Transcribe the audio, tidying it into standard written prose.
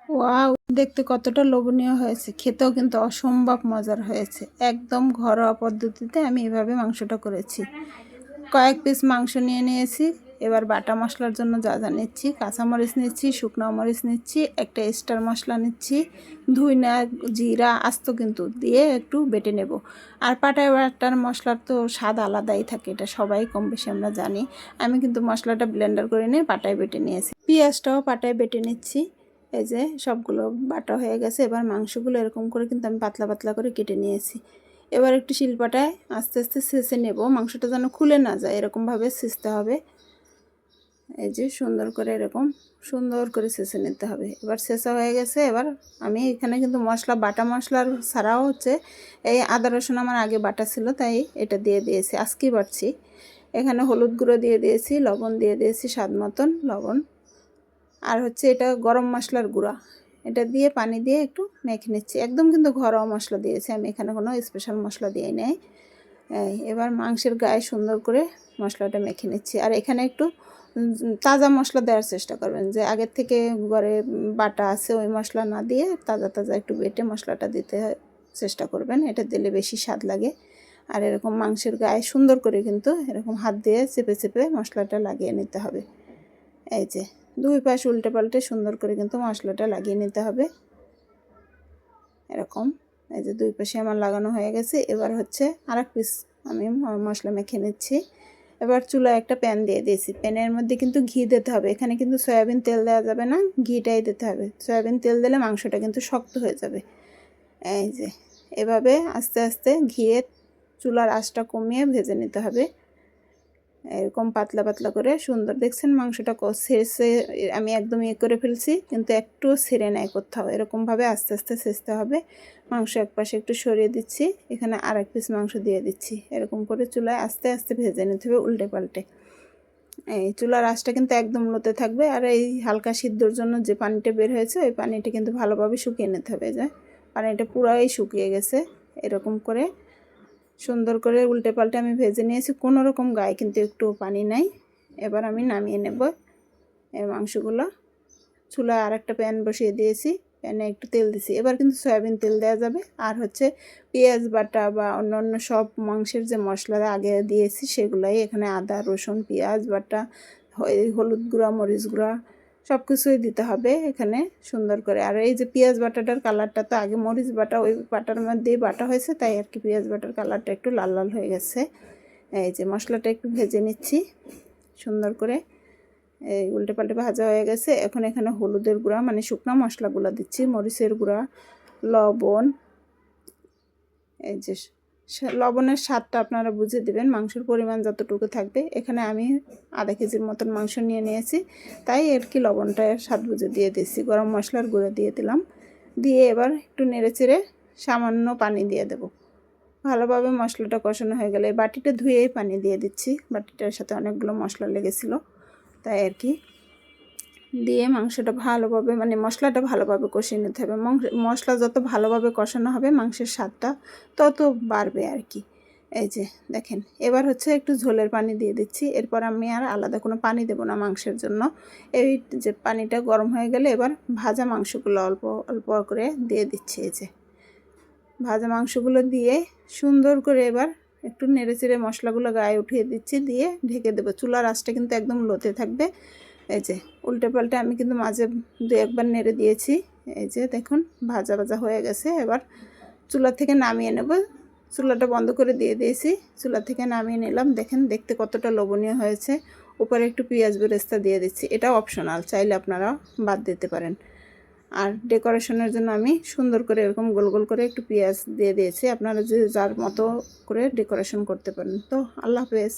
Wow! দেখতে কতটা লোভনীয় হয়েছে, খেতেও কিন্তু অসম্ভব মজার হয়েছে। একদম ঘরোয়া পদ্ধতিতে আমি এভাবে মাংসটা করেছি। কয়েক পিস মাংস নিয়ে নিয়েছি। এবার বাটা মশলার জন্য যা যা নিচ্ছি, কাঁচামরিচ নিচ্ছি, শুকনো মরিচ নিচ্ছি, একটা স্টার মশলা নিচ্ছি, ধইনা, জিরা আস্ত কিন্তু দিয়ে একটু বেটে নেব। আর পাটায় বাটার মশলার তো স্বাদ আলাদাই থাকে, এটা সবাই কম বেশি আমরা জানি। আমি কিন্তু মশলাটা ব্লেন্ডার করে নিয়ে পাটায় বেটে নিয়েছি। পেঁয়াজটাও পাটায় বেটে নিচ্ছি। এই যে সবগুলো বাটা হয়ে গেছে। এবার মাংসগুলো এরকম করে কিন্তু আমি পাতলা পাতলা করে কেটে নিয়েছি। এবার একটু শিলপাটায় আস্তে আস্তে ছেঁচে নেব, মাংসটা যেন খুলে না যায় এরকমভাবে ছেঁচতে হবে। এই যে সুন্দর করে এরকম সুন্দর করে ছেঁচে নিতে হবে। এবার ছেঁচা হয়ে গেছে। এবার আমি এখানে কিন্তু মশলা বাটা মশলার ছাড়াও হচ্ছে এই আদা রসুন আমার আগে বাটা ছিল, তাই এটা দিয়ে দিয়েছি, আজকেই বাটছি। এখানে হলুদ গুঁড়ো দিয়ে দিয়েছি, লবণ দিয়ে দিয়েছি স্বাদ মতন লবণ, আর হচ্ছে এটা গরম মশলার গুঁড়া, এটা দিয়ে পানি দিয়ে একটু মেখে নিচ্ছি। একদম কিন্তু ঘরোয়া মশলা দিয়েছি আমি, এখানে কোনো স্পেশাল মশলা দিয়ে নেই। এবার মাংসের গায়ে সুন্দর করে মশলাটা মেখে নিচ্ছি। আর এখানে একটু তাজা মশলা দেওয়ার চেষ্টা করবেন, যে আগের থেকে ঘরে বাটা আছে ওই মশলা না দিয়ে তাজা তাজা একটু বেটে মশলাটা দিতে চেষ্টা করবেন, এটা দিলে বেশি স্বাদ লাগে। আর এরকম মাংসের গায়ে সুন্দর করে কিন্তু এরকম হাত দিয়ে চেপে চেপে মশলাটা লাগিয়ে নিতে হবে। এই যে দুই পাশ উল্টে পাল্টে সুন্দর করে কিন্তু মশলাটা লাগিয়ে নিতে হবে এরকম। এই যে দুই পাশে আমার লাগানো হয়ে গেছে। এবার হচ্ছে আরেক পিস আমি মশলা মেখে নিচ্ছি। এবার চুলায় একটা প্যান দিয়ে দিয়েছি, প্যানের মধ্যে কিন্তু ঘি দিতে হবে। এখানে কিন্তু সয়াবিন তেল দেওয়া যাবে না, ঘিটাই দিতে হবে। সয়াবিন তেল দিলে মাংসটা কিন্তু শক্ত হয়ে যাবে। এই যে এভাবে আস্তে আস্তে ঘিয়ে চুলার আঁচটা কমিয়ে ভেজে নিতে হবে এরকম পাতলা পাতলা করে। সুন্দর দেখছেন মাংসটা ছেড়ে আমি একদম করে ফেলছি, কিন্তু একটু ছেড়ে নেয় কোথাও, এরকমভাবে আস্তে আস্তে ছেঁচতে হবে। মাংস এক পাশে একটু সরিয়ে দিচ্ছি, এখানে আর এক পিস মাংস দিয়ে দিচ্ছি, এরকম করে চুলায় আস্তে আস্তে ভেজে নিতে হবে উল্টে পাল্টে। এই চুলার আঁচটা কিন্তু একদম লোতে থাকবে। আর এই হালকা সিদ্ধর জন্য যে পানিটা বের হয়েছে ওই পানিটা কিন্তু ভালোভাবে শুকিয়ে নিতে হবে। যে পানিটা পুরাই শুকিয়ে গেছে, এরকম করে সুন্দর করে উল্টে পাল্টে আমি ভেজে নিয়েছি, কোনো রকম গায়ে কিন্তু একটু পানি নাই। এবার আমি নামিয়ে নেব এই মাংসগুলো। চুলায় আর একটা প্যান বসিয়ে দিয়েছি, প্যানে একটু তেল দিয়েছি। এবার কিন্তু সয়াবিন তেল দেওয়া যাবে। আর হচ্ছে পেঁয়াজ বাটা বা অন্য অন্য সব মাংসের যে মশলা আগে দিয়েছি সেগুলাই এখানে, আদা রসুন পেঁয়াজ বাটা, হলুদ গুঁড়া মরিচ গুঁড়া সব কিছুই দিতে হবে এখানে সুন্দর করে। আর এই যে পেঁয়াজ বাটাটার কালারটা তো আগে মরিচ বাটা ওই বাটার মধ্যেই বাটা হয়েছে, তাই আর কি পেঁয়াজ বাটার কালারটা একটু লাল লাল হয়ে গেছে। এই যে মশলাটা একটু ভেজে নিচ্ছি সুন্দর করে, এই উল্টে পাল্টে ভাজা হয়ে গেছে। এখন এখানে হলুদের গুঁড়া মানে শুকনো মশলাগুলো দিচ্ছি, মরিচের গুঁড়া, লবণ। এই যে লবণের স্বাদটা আপনারা বুঝে দেবেন, মাংসের পরিমাণ যতটুকু থাকবে। এখানে আমি আধা কেজির মতন মাংস নিয়ে নিয়েছি, তাই আর কি লবণটা স্বাদ বুঝে দিয়ে দিচ্ছি। গরম মশলার গুঁড়ো দিয়ে দিলাম, দিয়ে এবার একটু নেড়ে চেড়ে সামান্য পানি দিয়ে দেব। ভালোভাবে মশলাটা কষানো হয়ে গেলে বাটিটা ধুয়েই পানি দিয়ে দিচ্ছি, বাটিটার সাথে অনেকগুলো মশলা লেগেছিলো, তাই আর কি দিয়ে মাংসটা ভালোভাবে মানে মশলাটা ভালোভাবে কষিয়ে নিতে হবে। মশলা যত ভালোভাবে কষানো হবে মাংসের স্বাদটা তত বাড়বে আর কি। এই যে দেখেন, এবার হচ্ছে একটু ঝোলের পানি দিয়ে দিচ্ছি। এরপর আমি আর আলাদা কোনো পানি দেব না মাংসের জন্য। এই যে পানিটা গরম হয়ে গেলে এবার ভাজা মাংসগুলো অল্প অল্প করে দিয়ে দিচ্ছি। এই যে ভাজা মাংসগুলো দিয়ে সুন্দর করে এবার একটু নেড়ে চেড়ে মশলাগুলো গায়ে উঠিয়ে দিচ্ছি, দিয়ে ঢেকে দেবো। চুলার আঁচটা কিন্তু একদম লোতে থাকবে। এই যে উল্টে পাল্টে আমি কিন্তু মাঝে দু একবার নেড়ে দিয়েছি। এই যে দেখুন ভাজা ভাজা হয়ে গেছে। এবার চুলা থেকে নামিয়ে নেব, চুলাটা বন্ধ করে দিয়ে দিয়েছি, চুলা থেকে নামিয়ে নিলাম। দেখেন দেখতে কতটা লোভনীয় হয়েছে। উপরে একটু পেঁয়াজ বেরেস্তা দিয়ে দিচ্ছি, এটা অপশনাল, চাইলে আপনারা বাদ দিতে পারেন। আর ডেকোরেশনের জন্য আমি সুন্দর করে এরকম গোল গোল করে একটু পেঁয়াজ দিয়ে দিয়েছি, আপনারা যে যার মতো করে ডেকোরেশন করতে পারেন। তো আল্লাহ হাফেজ।